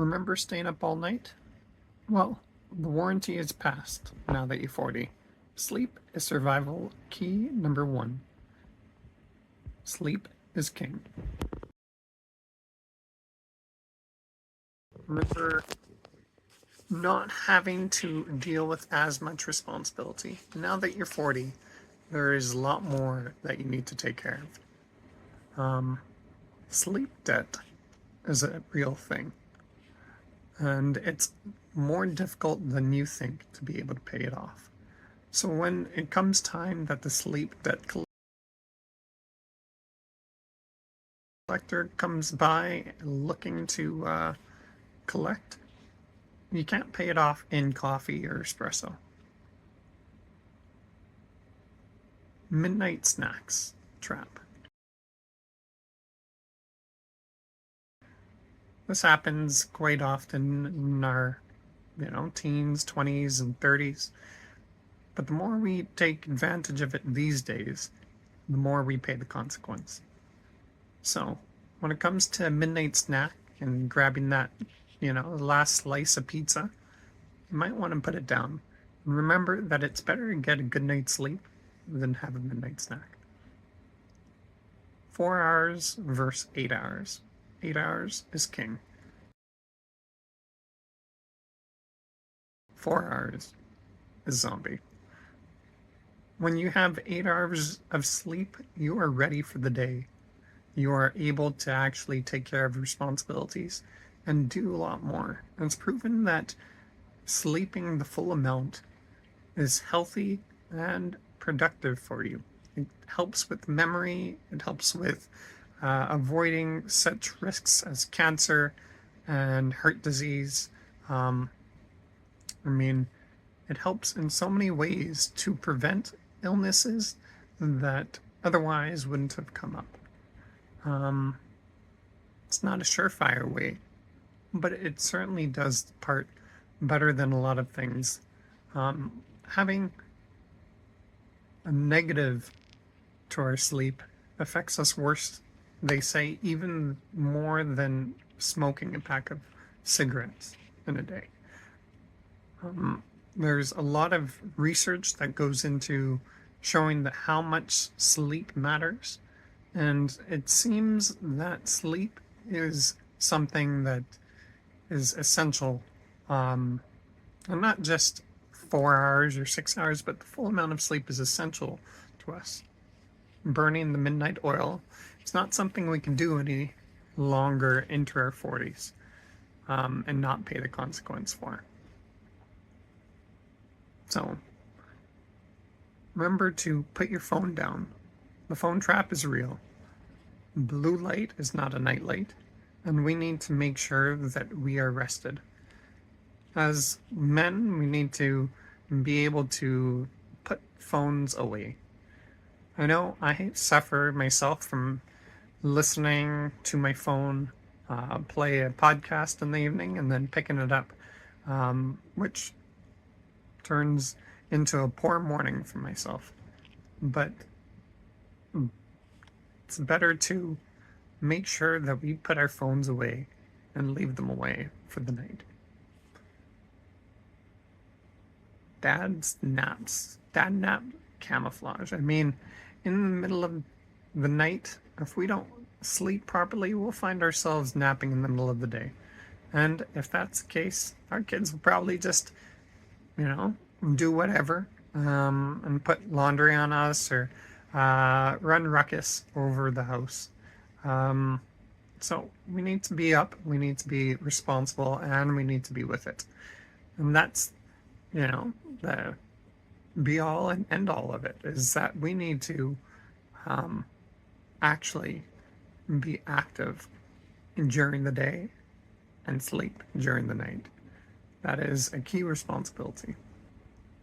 Remember staying up all night? Well, the warranty is passed now that you're 40. Sleep is survival key number one. Sleep is king. Remember not having to deal with as much responsibility. Now that you're 40, there is a lot more that you need to take care of. Sleep debt is a real thing, and it's more difficult than you think to be able to pay it off. So when it comes time that the sleep debt collector comes by looking to collect, you can't pay it off in coffee or espresso. Midnight snacks trap. This happens quite often in our, teens, 20s, and 30s. But the more we take advantage of it these days, the more we pay the consequence. So, when it comes to a midnight snack and grabbing that, last slice of pizza, you might want to put it down. And remember that it's better to get a good night's sleep than have a midnight snack. 4 hours versus 8 hours. 8 hours is king. 4 hours is zombie. When you have 8 hours of sleep, you are ready for the day. You are able to actually take care of responsibilities and do a lot more. And it's proven that sleeping the full amount is healthy and productive for you. It helps with memory, it helps with avoiding such risks as cancer and heart disease. It helps in so many ways to prevent illnesses that otherwise wouldn't have come up. It's not a surefire way, but it certainly does the part better than a lot of things. Having a negative to our sleep affects us worse, they say, even more than smoking a pack of cigarettes in a day. There's a lot of research that goes into showing that how much sleep matters, and it seems that sleep is something that is essential, and not just 4 hours or 6 hours, but the full amount of sleep is essential to us. Burning the midnight oil is not something we can do any longer into our 40s, and not pay the consequence for. So, remember to put your phone down. The phone trap is real. Blue light is not a night light, and we need to make sure that we are rested. As men, we need to be able to put phones away. I know I suffer myself from listening to my phone, play a podcast in the evening, and then picking it up, which turns into a poor morning for myself. But it's better to make sure that we put our phones away and leave them away for the night. Dad nap camouflage. In the middle of the night, if we don't sleep properly, we'll find ourselves napping in the middle of the day. And if that's the case, our kids will probably just, do whatever, and put laundry on us or run ruckus over the house. So we need to be up, we need to be responsible, and we need to be with it. And that's, the be all and end all of it, is that we need to actually be active during the day and sleep during the night. That is a key responsibility.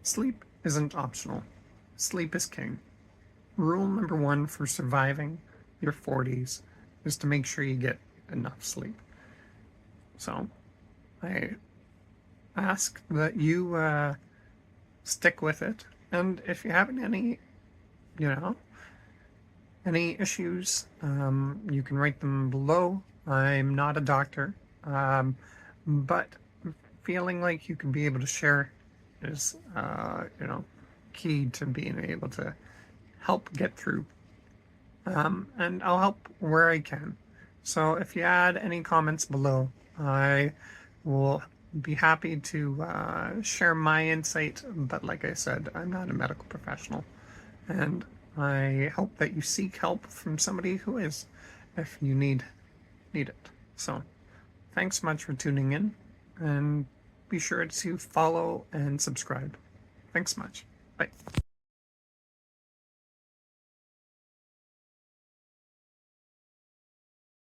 Sleep isn't optional. Sleep is king. Rule number one for surviving your 40s is to make sure you get enough sleep. So, I ask that you stick with it. And if you have any, any issues, you can write them below. I'm not a doctor, but feeling like you can be able to share is, key to being able to help get through. And I'll help where I can. So if you add any comments below, I will be happy to share my insight. But like I said, I'm not a medical professional, and I hope that you seek help from somebody who is, if you need it. So thanks much for tuning in, and be sure to follow and subscribe. Thanks much. Bye.